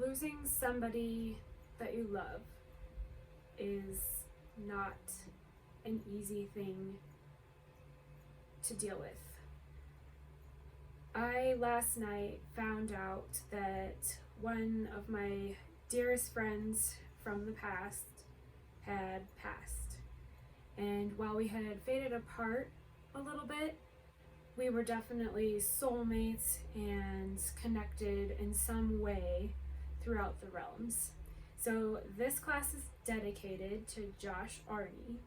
Losing somebody that you love is not an easy thing to deal with. I last night found out that one of my dearest friends from the past had passed. And while we had faded apart a little bit, we were definitely soulmates and connected in some way throughout the realms. So this class is dedicated to Josh Arney.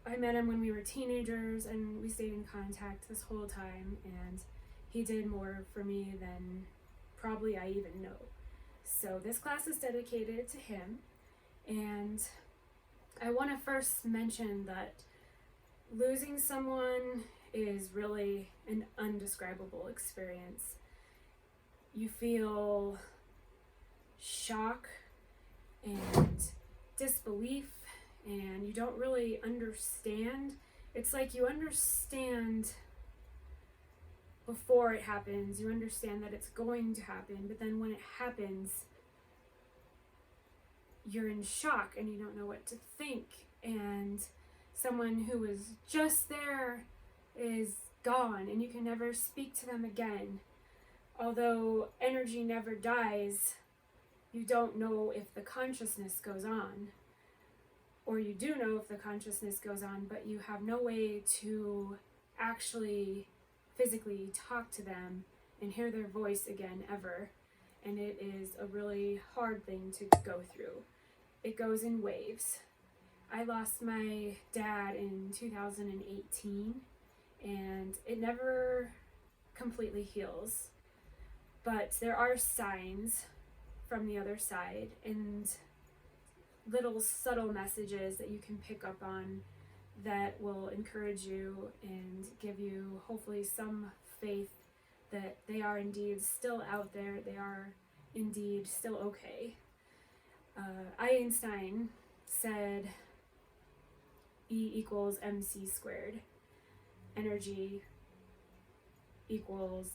I met him when we were teenagers and we stayed in contact this whole time, and he did more for me than probably I even know. So this class is dedicated to him, and I want to first mention that losing someone is really an undescribable experience. You feel shock and disbelief, and you don't really understand. It's like you understand before it happens, you understand that it's going to happen, but then when it happens, you're in shock and you don't know what to think, and someone who was just there is gone and you can never speak to them again. Although energy never dies, you don't know if the consciousness goes on, or you do know if the consciousness goes on, but you have no way to actually physically talk to them and hear their voice again ever. And it is a really hard thing to go through. It goes in waves. I lost my dad in 2018, and it never completely heals. But there are signs from the other side and little subtle messages that you can pick up on that will encourage you and give you hopefully some faith that they are indeed still out there, they are indeed still okay. Einstein said E equals mc squared. Energy equals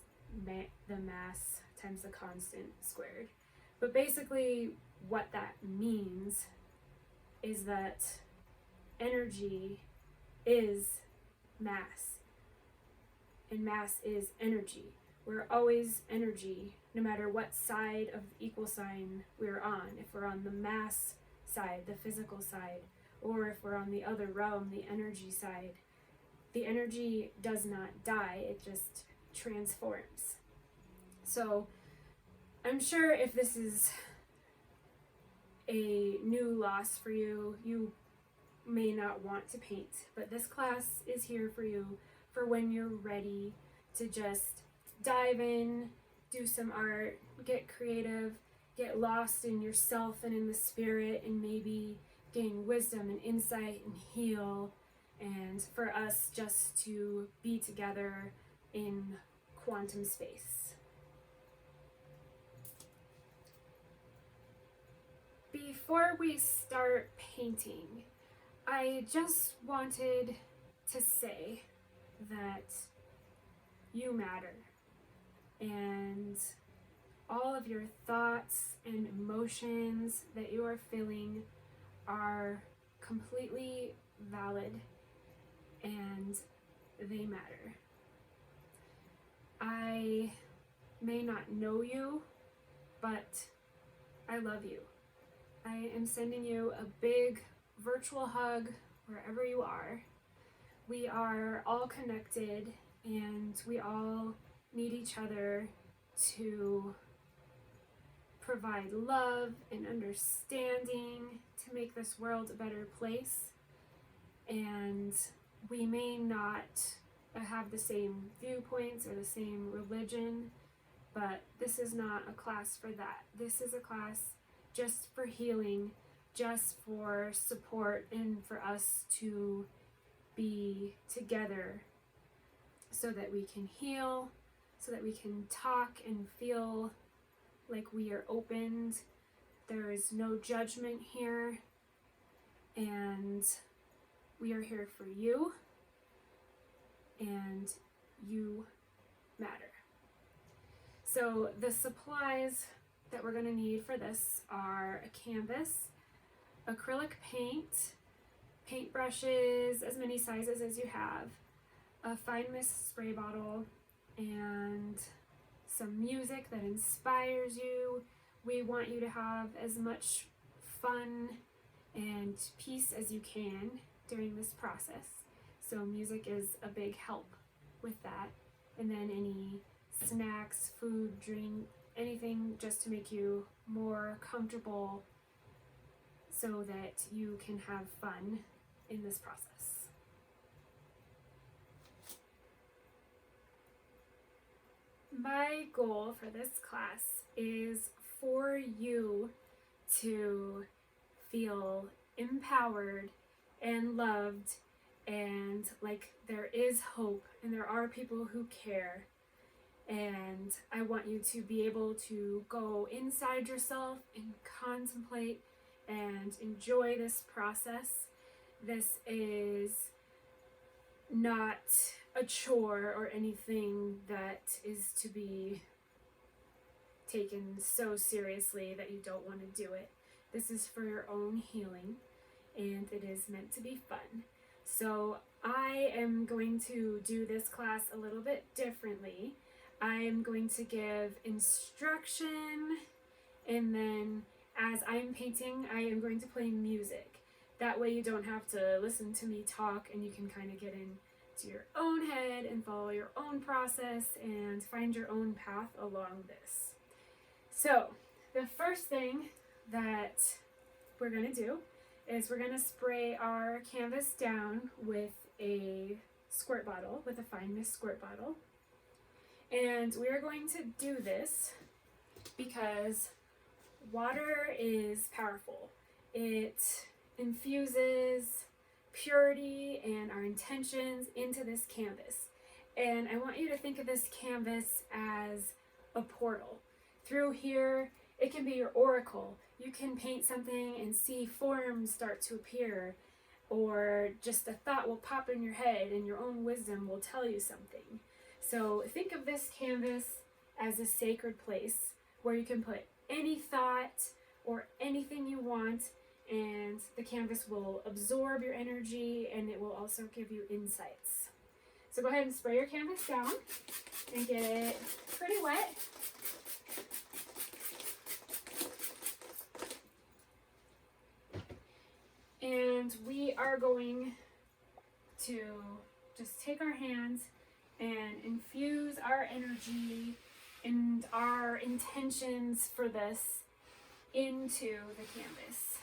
the mass times the constant squared. But basically what that means is that energy is mass, and mass is energy. We're always energy, no matter what side of the equal sign we're on. If we're on the mass side, the physical side, or if we're on the other realm, the energy side, the energy does not die, it just transforms. So I'm sure if this is a new loss for you, you may not want to paint, but this class is here for you for when you're ready to just dive in, do some art, get creative, get lost in yourself and in the spirit, and maybe gain wisdom and insight and heal, and for us just to be together in quantum space. Before we start painting, I just wanted to say that you matter, and all of your thoughts and emotions that you are feeling are completely valid, and they matter. I may not know you, but I love you. I am sending you a big virtual hug wherever you are. We are all connected, and we all need each other to provide love and understanding to make this world a better place. And we may not have the same viewpoints or the same religion, but this is not a class for that. This is a class just for healing, just for support, and for us to be together so that we can heal, so that we can talk and feel like we are opened. There is no judgment here, and we are here for you, and you matter. So the supplies that we're going to need for this are a canvas, acrylic paint, paintbrushes, as many sizes as you have, a fine mist spray bottle, and some music that inspires you. We want you to have as much fun and peace as you can during this process. So music is a big help with that. And then any snacks, food, drink, anything just to make you more comfortable so that you can have fun in this process. My goal for this class is for you to feel empowered and loved and like there is hope and there are people who care. And I want you to be able to go inside yourself and contemplate and enjoy this process. This is not a chore or anything that is to be taken so seriously that you don't want to do it. This is for your own healing, and it is meant to be fun. So I am going to do this class a little bit differently. I am going to give instruction, and then as I'm painting, I am going to play music. That way you don't have to listen to me talk, and you can kind of get into your own head and follow your own process and find your own path along this. So the first thing that we're going to do is we're going to spray our canvas down with a squirt bottle, with a fine mist squirt bottle. And we are going to do this because water is powerful. It infuses purity and our intentions into this canvas. And I want you to think of this canvas as a portal. Through here, it can be your oracle. You can paint something and see forms start to appear, or just a thought will pop in your head and your own wisdom will tell you something. So think of this canvas as a sacred place where you can put any thought or anything you want, and the canvas will absorb your energy and it will also give you insights. So go ahead and spray your canvas down and get it pretty wet. And we are going to just take our hands and infuse our energy and our intentions for this into the canvas.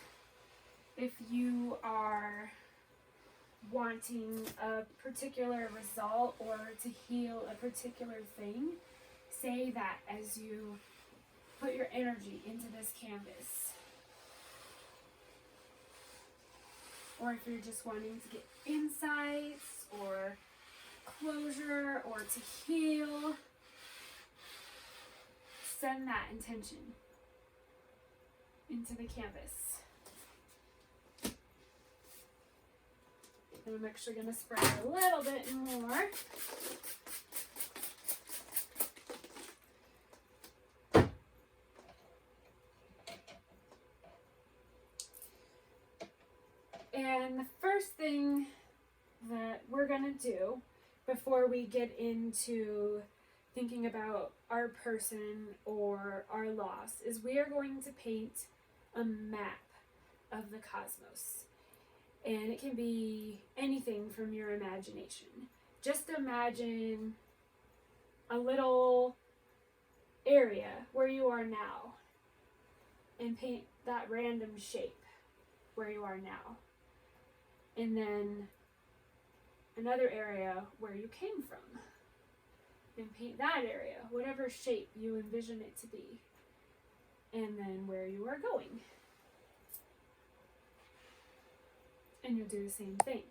If you are wanting a particular result or to heal a particular thing, say that as you put your energy into this canvas. Or if you're just wanting to get insights or closure or to heal, send that intention into the canvas. And I'm actually going to spray a little bit more. And the first thing that we're going to do before we get into thinking about our person or our loss is we are going to paint a map of the cosmos. And it can be anything from your imagination. Just imagine a little area where you are now and paint that random shape where you are now. And then another area where you came from. And paint that area, whatever shape you envision it to be. And then where you are going. And you'll do the same thing.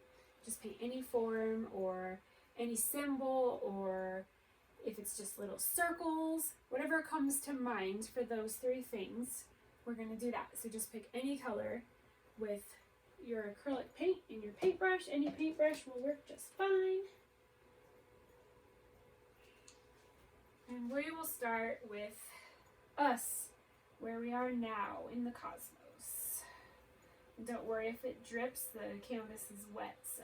Just paint any form or any symbol, or if it's just little circles, whatever comes to mind for those three things, we're going to do that. So just pick any color with your acrylic paint and your paintbrush. Any paintbrush will work just fine. And we will start with us, where we are now in the cosmos. Don't worry if it drips, the canvas is wet, so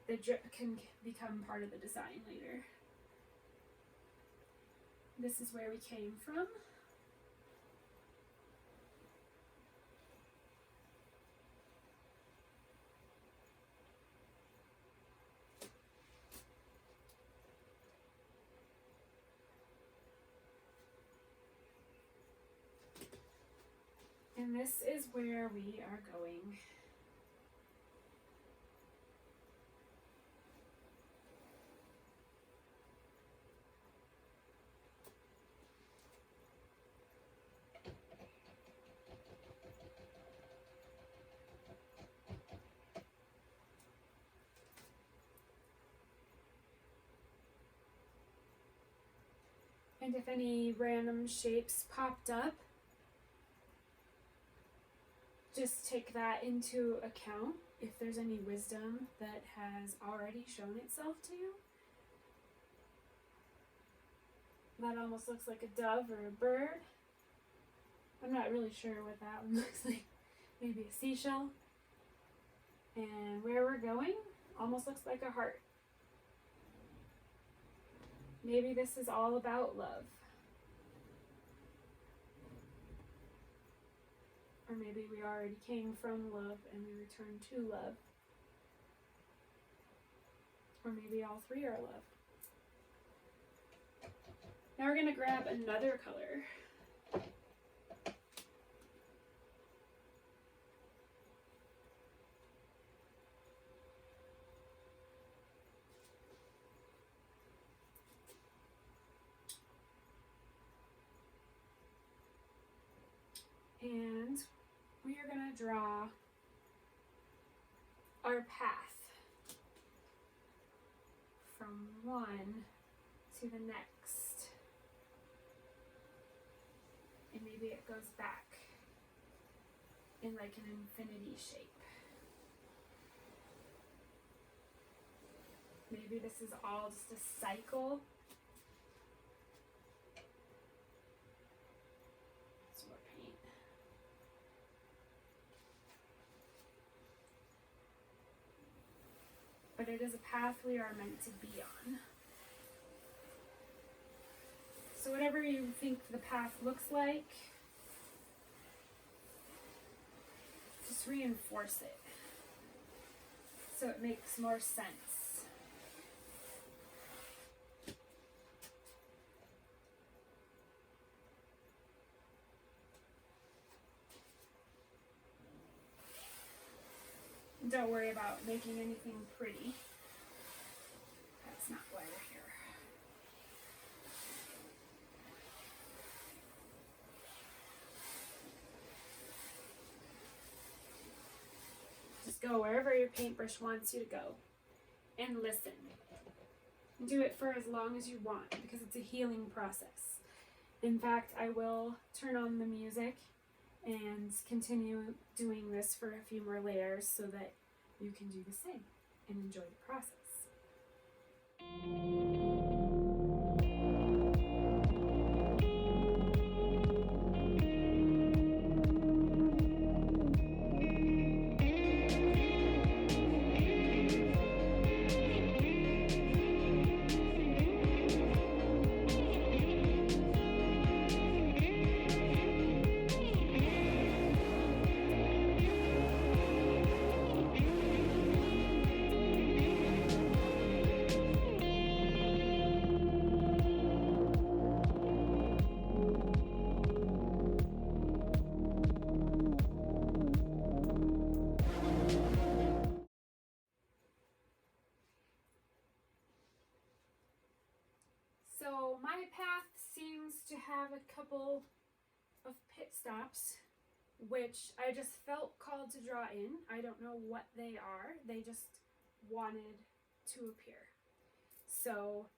the drip can become part of the design later. This is where we came from. And this is where we are going. And if any random shapes popped up, just take that into account if there's any wisdom that has already shown itself to you. That almost looks like a dove or a bird. I'm not really sure what that one looks like. Maybe a seashell. And where we're going almost looks like a heart. Maybe this is all about love. Or maybe we already came from love and we return to love. Or maybe all three are love. Now we're going to grab another color. And we are going to draw our path from one to the next. And maybe it goes back in like an infinity shape. Maybe this is all just a cycle. Some more paint. But it is a path we are meant to be on. So whatever you think the path looks like, just reinforce it so it makes more sense. Don't worry about making anything pretty. That's not why we're here. Just go wherever your paintbrush wants you to go and listen. Do it for as long as you want because it's a healing process. In fact, I will turn on the music and continue doing this for a few more layers so that you can do the same and enjoy the process. So my path seems to have a couple of pit stops, which I just felt called to draw in. I don't know what they are. They just wanted to appear. So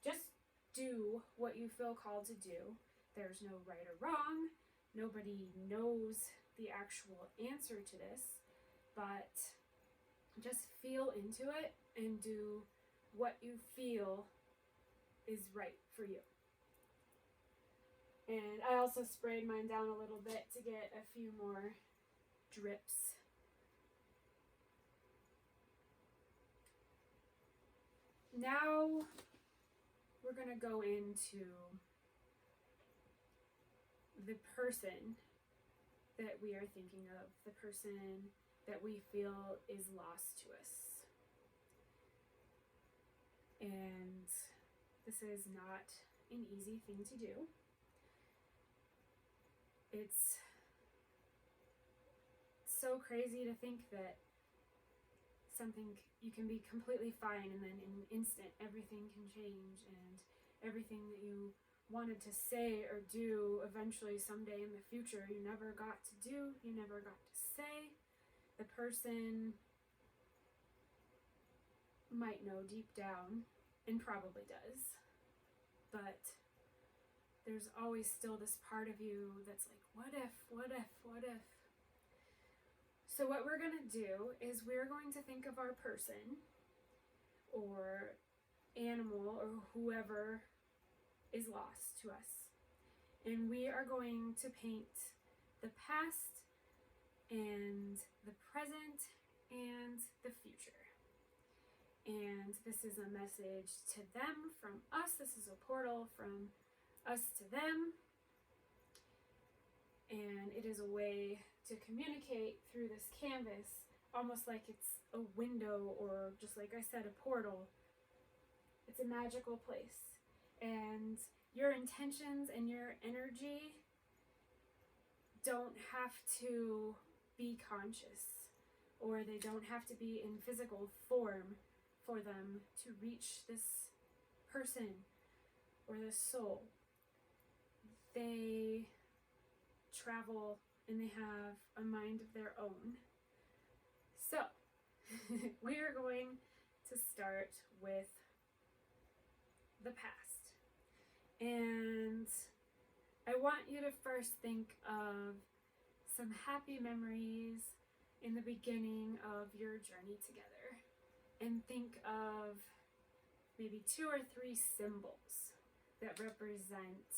just do what you feel called to do. There's no right or wrong. Nobody knows the actual answer to this, but just feel into it and do what you feel is right for you. And I also sprayed mine down a little bit to get a few more drips. Now we're going to go into the person that we are thinking of, the person that we feel is lost to us. And this is not an easy thing to do. It's so crazy to think that something, you can be completely fine and then in an instant everything can change, and everything that you wanted to say or do eventually someday in the future you never got to do, you never got to say. The person might know deep down, and probably does, but there's always still this part of you that's like, what if? So what we're going to do is we're going to think of our person or animal or whoever is lost to us. And we are going to paint the past and the present and the future. And this is a message to them from us. This is a portal from us to them. And it is a way to communicate through this canvas, almost like it's a window, or just like I said, a portal. It's a magical place. And your intentions and your energy don't have to be conscious, or they don't have to be in physical form for them to reach this person or this soul. They travel and they have a mind of their own. So we are going to start with the past. And I want you to first think of some happy memories in the beginning of your journey together. And think of maybe 2 or 3 symbols that represent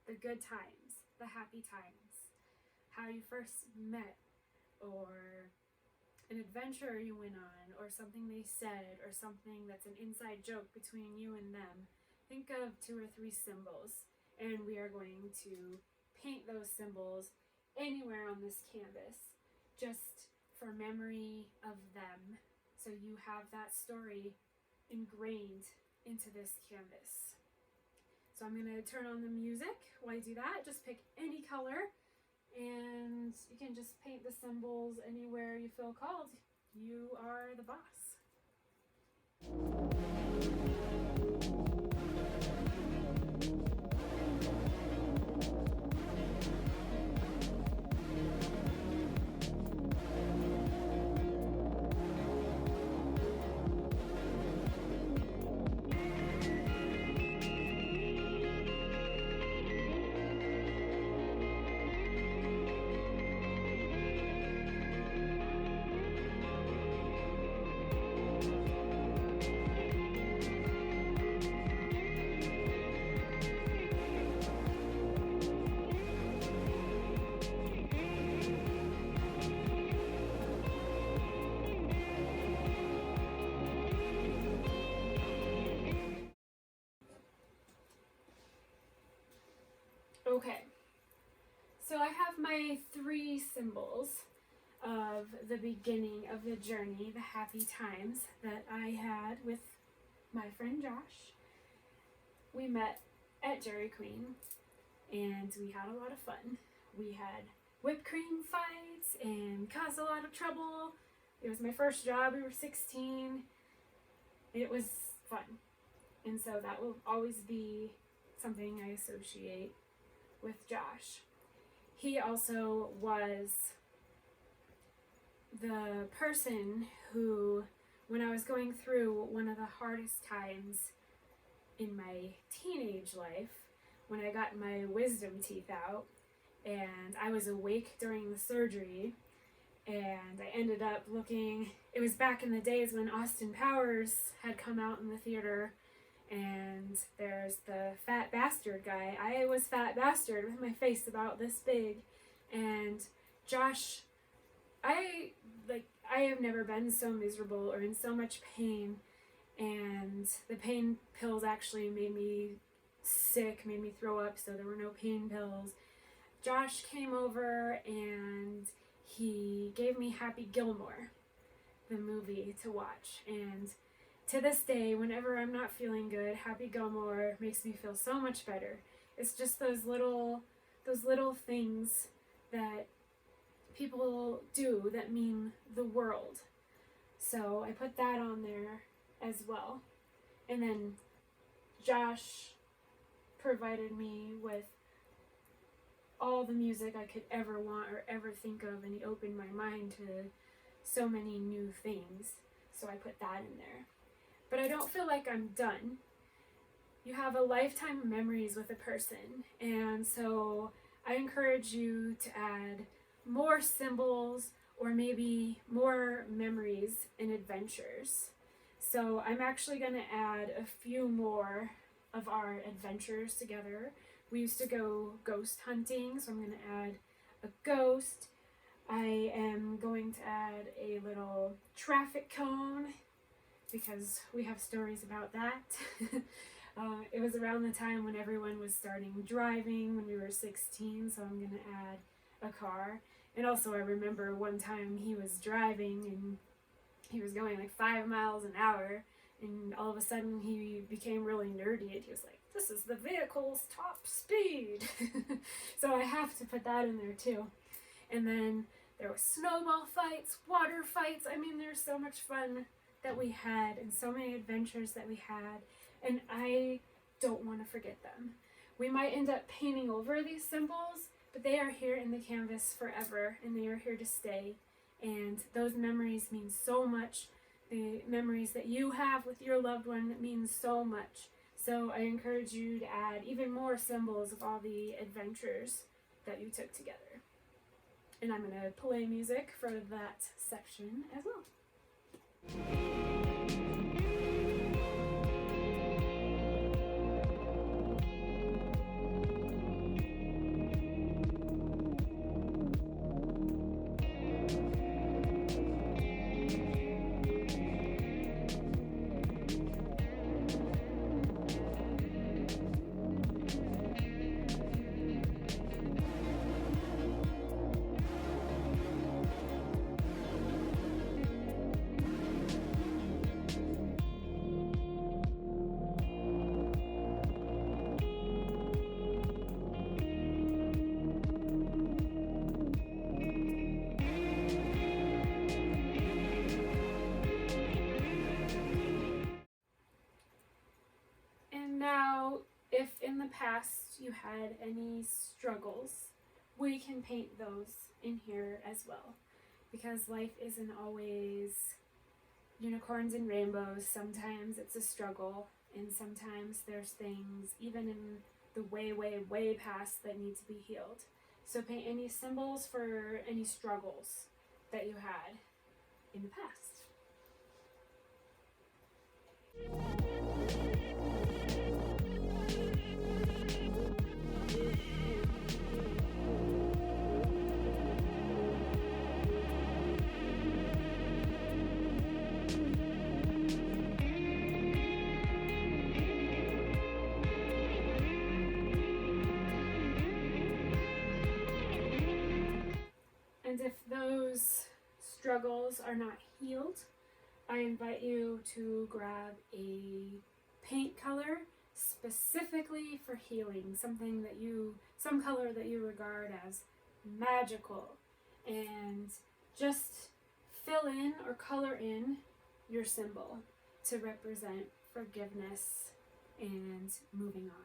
the good times, the happy times, how you first met, or an adventure you went on, or something they said, or something that's an inside joke between you and them. Think of 2 or 3 symbols, and we are going to paint those symbols anywhere on this canvas, just for memory of them, so you have that story ingrained into this canvas. So I'm going to turn on the music while I do that. Just pick any color, and you can just paint the symbols anywhere you feel called. You are the boss. Okay, so I have my 3 symbols of the beginning of the journey, the happy times that I had with my friend Josh. We met at Dairy Queen and we had a lot of fun. We had whipped cream fights and caused a lot of trouble. It was my first job. We were 16. It was fun. And so that will always be something I associate with Josh. He also was the person who, when I was going through one of the hardest times in my teenage life, when I got my wisdom teeth out and I was awake during the surgery, and I ended up looking, it was back in the days when Austin Powers had come out in the theater, And there's the fat bastard guy. I was fat bastard with my face about this big. And Josh, I have never been so miserable or in so much pain, and the pain pills actually made me sick, made me throw up, so there were no pain pills. Josh came over and he gave me Happy Gilmore, the movie, to watch. And to this day, whenever I'm not feeling good, Happy Gilmore makes me feel so much better. It's just those little things that people do that mean the world. So I put that on there as well. And then Josh provided me with all the music I could ever want or ever think of, and he opened my mind to so many new things. So I put that in there. But I don't feel like I'm done. You have a lifetime of memories with a person, and so I encourage you to add more symbols or maybe more memories and adventures. So I'm actually going to add a few more of our adventures together. We used to go ghost hunting, so I'm going to add a ghost. I am going to add a little traffic cone because we have stories about that. It was around the time when everyone was starting driving when we were 16, so I'm going to add a car. And also I remember one time he was driving and he was going like 5 miles an hour, and all of a sudden he became really nerdy and he was like, "This is the vehicle's top speed." So I have to put that in there too. And then there were snowball fights, water fights. I mean, there's so much fun that we had and so many adventures that we had, and I don't want to forget them. We might end up painting over these symbols, but they are here in the canvas forever, and they are here to stay. And those memories mean so much. The memories that you have with your loved one mean so much. So I encourage you to add even more symbols of all the adventures that you took together. And I'm going to play music for that section as well. Now, if in the past you had any struggles, we can paint those in here as well. Because life isn't always unicorns and rainbows. Sometimes it's a struggle, and sometimes there's things, even in the way, way, way past, that need to be healed. So paint any symbols for any struggles that you had in the past. And if those struggles are not healed, I invite you to grab a paint color specifically for healing, some color that you regard as magical, and just fill in or color in your symbol to represent forgiveness and moving on.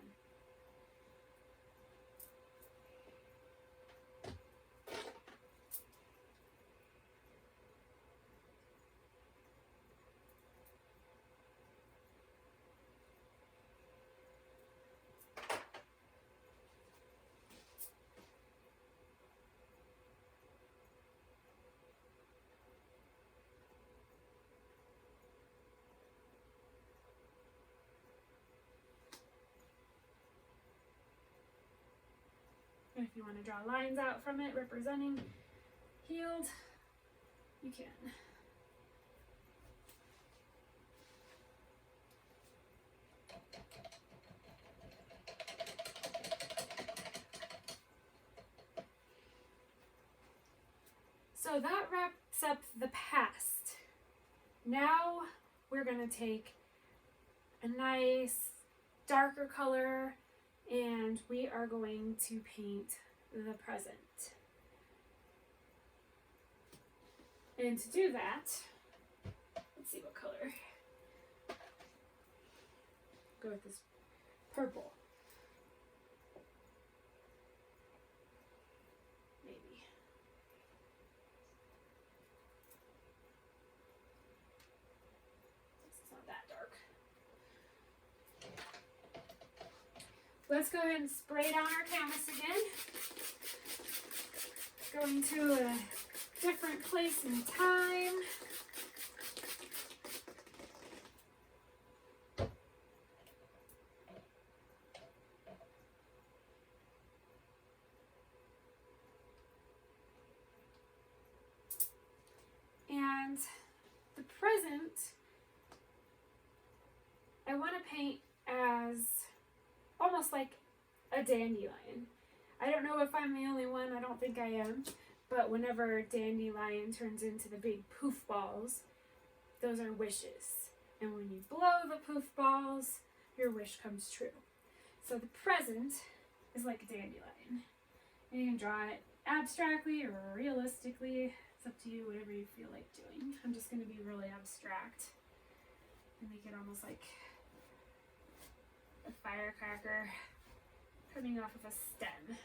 And if you want to draw lines out from it representing healed, you can. So that wraps up the past. Now we're going to take a nice darker color and we are going to paint the present. And to do that, let's see what color. Go with this purple. Maybe. It's not that dark. Let's go ahead and spray down our canvas again. Going to a different place and time. And the present, I want to paint as almost like a dandelion. I don't know if I'm the only one, I don't think I am, but whenever dandelion turns into the big poof balls, those are wishes. And when you blow the poof balls, your wish comes true. So the present is like a dandelion. And you can draw it abstractly or realistically. It's up to you, whatever you feel like doing. I'm just going to be really abstract and make it almost like a firecracker coming off of a stem.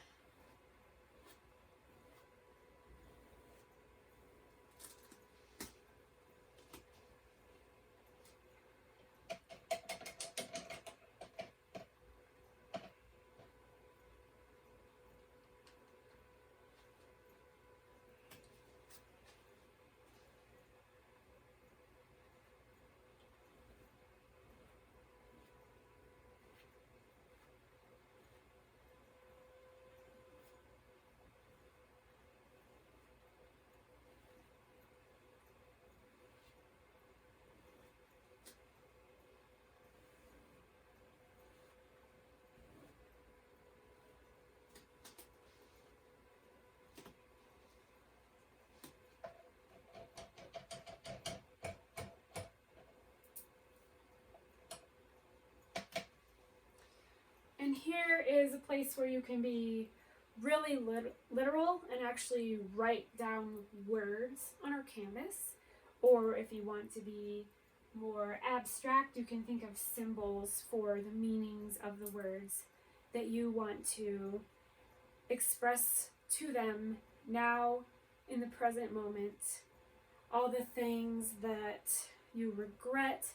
And here is a place where you can be really literal and actually write down words on our canvas. Or if you want to be more abstract, you can think of symbols for the meanings of the words that you want to express to them now in the present moment. All the things that you regret,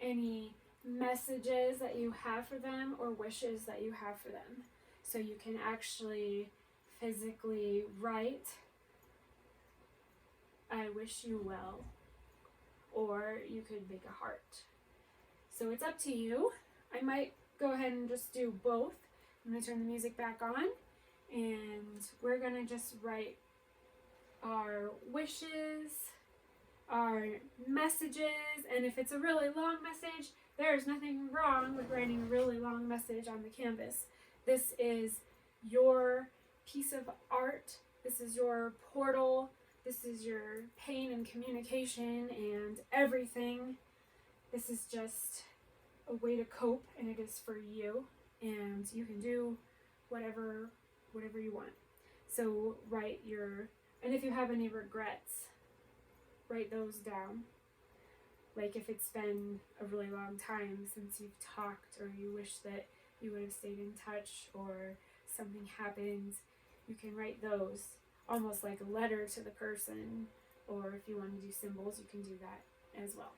any messages that you have for them or wishes that you have for them. So you can actually physically write, I wish you well, or you could make a heart. So it's up to you. I might go ahead and just do both. I'm going to turn the music back on and we're going to just write our wishes, our messages, and if it's a really long message, there's nothing wrong with writing a really long message on the canvas. This is your piece of art. This is your portal. This is your pain and communication and everything. This is just a way to cope, and it is for you. And you can do whatever you want. So write your, and if you have any regrets, write those down. Like if it's been a really long time since you've talked, or you wish that you would have stayed in touch, or something happened, you can write those almost like a letter to the person, or if you want to do symbols, you can do that as well.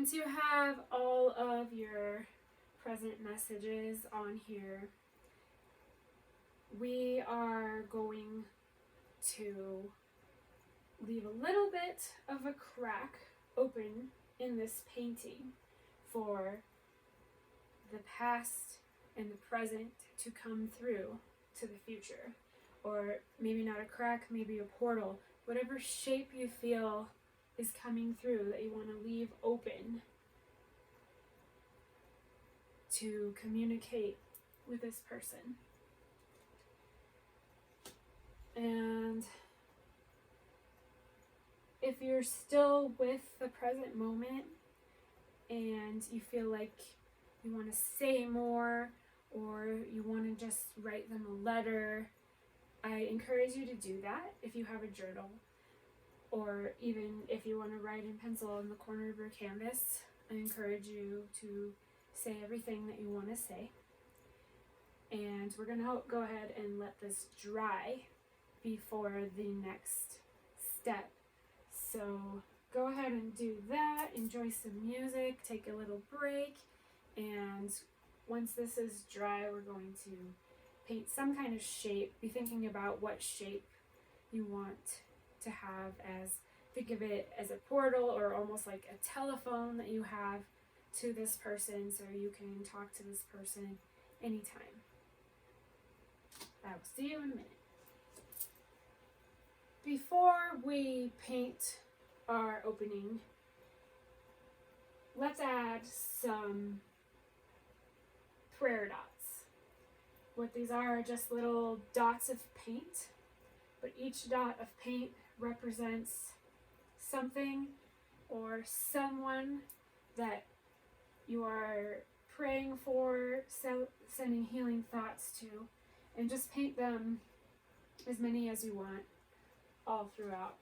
once you have all of your present messages on here, we are going to leave a little bit of a crack open in this painting for the past and the present to come through to the future. Or maybe not a crack, maybe a portal. Whatever shape you feel is coming through that you want to leave open to communicate with this person. And if you're still with the present moment and you feel like you want to say more or you want to just write them a letter, I encourage you to do that if you have a journal, or even if you want to write in pencil in the corner of your canvas. I encourage you to say everything that you want to say. And we're going to go ahead and let this dry before the next step. So go ahead and do that, enjoy some music, take a little break, and once this is dry, we're going to paint some kind of shape. Be thinking about what shape you want to have, as think of it as a portal or almost like a telephone that you have to this person, so you can talk to this person anytime. I will see you in a minute. Before we paint our opening, let's add some prayer dots. What these are just little dots of paint, but each dot of paint represents something or someone that you are praying for, sending healing thoughts to, and just paint them as many as you want all throughout.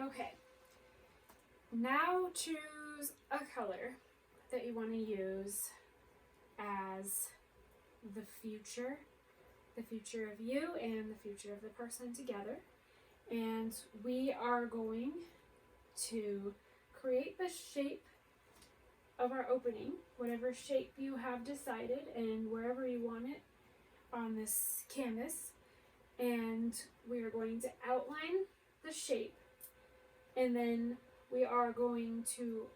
Okay, now choose a color that you want to use as the future of you and the future of the person together. And we are going to create the shape of our opening, whatever shape you have decided and wherever you want it on this canvas. And we are going to outline the shape, and then we are going to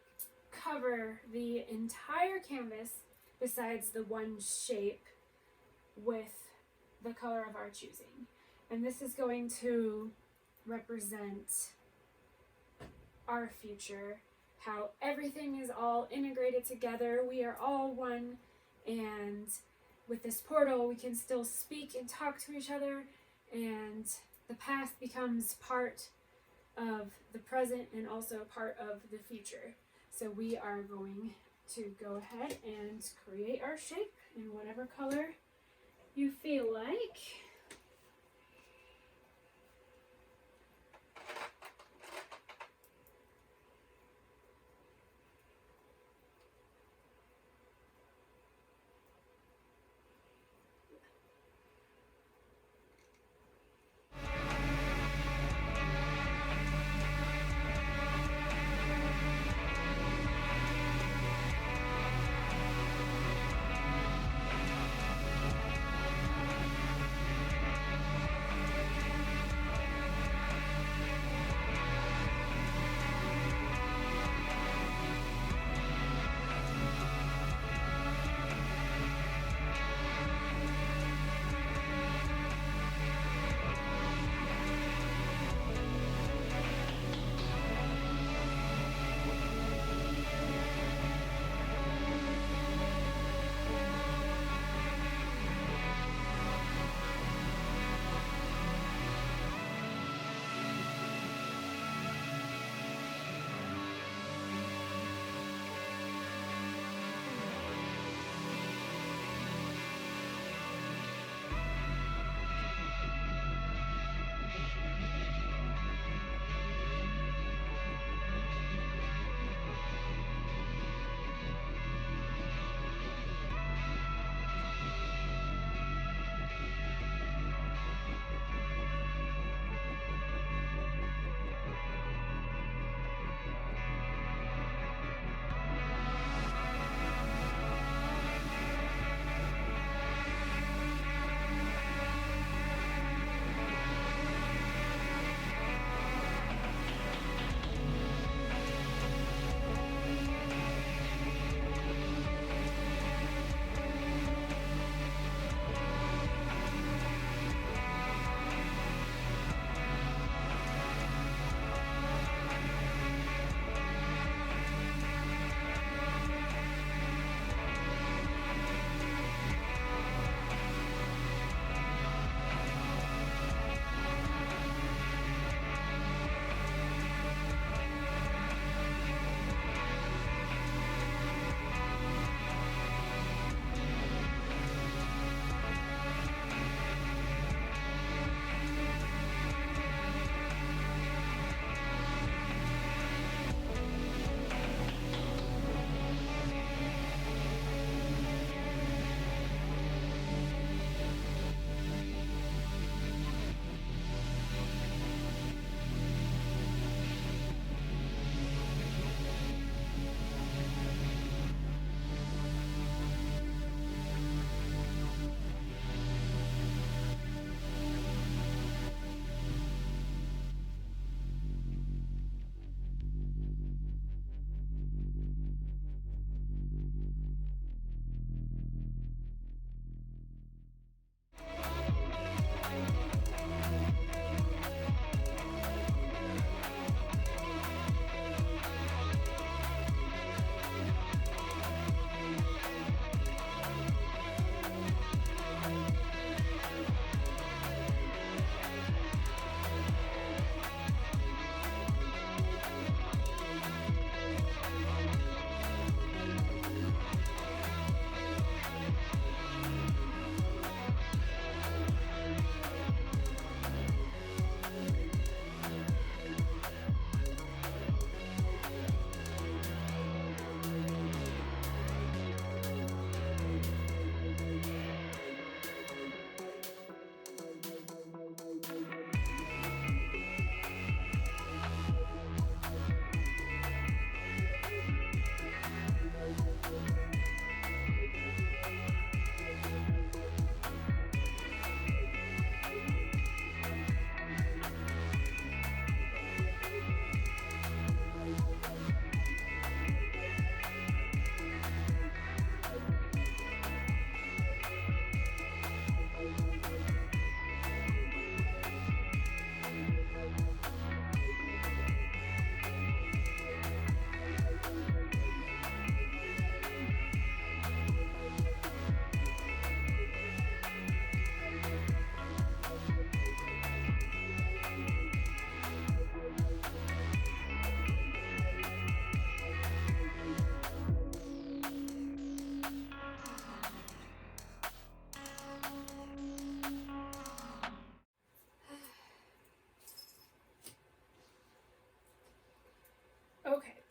cover the entire canvas besides the one shape with the color of our choosing. And this is going to represent our future, how everything is all integrated together. We are all one, and with this portal we can still speak and talk to each other, and the past becomes part of the present and also part of the future. So we are going to go ahead and create our shape in whatever color you feel like.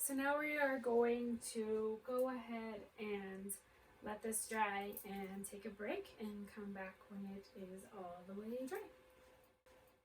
So now we are going to go ahead and let this dry and take a break and come back when it is all the way dry.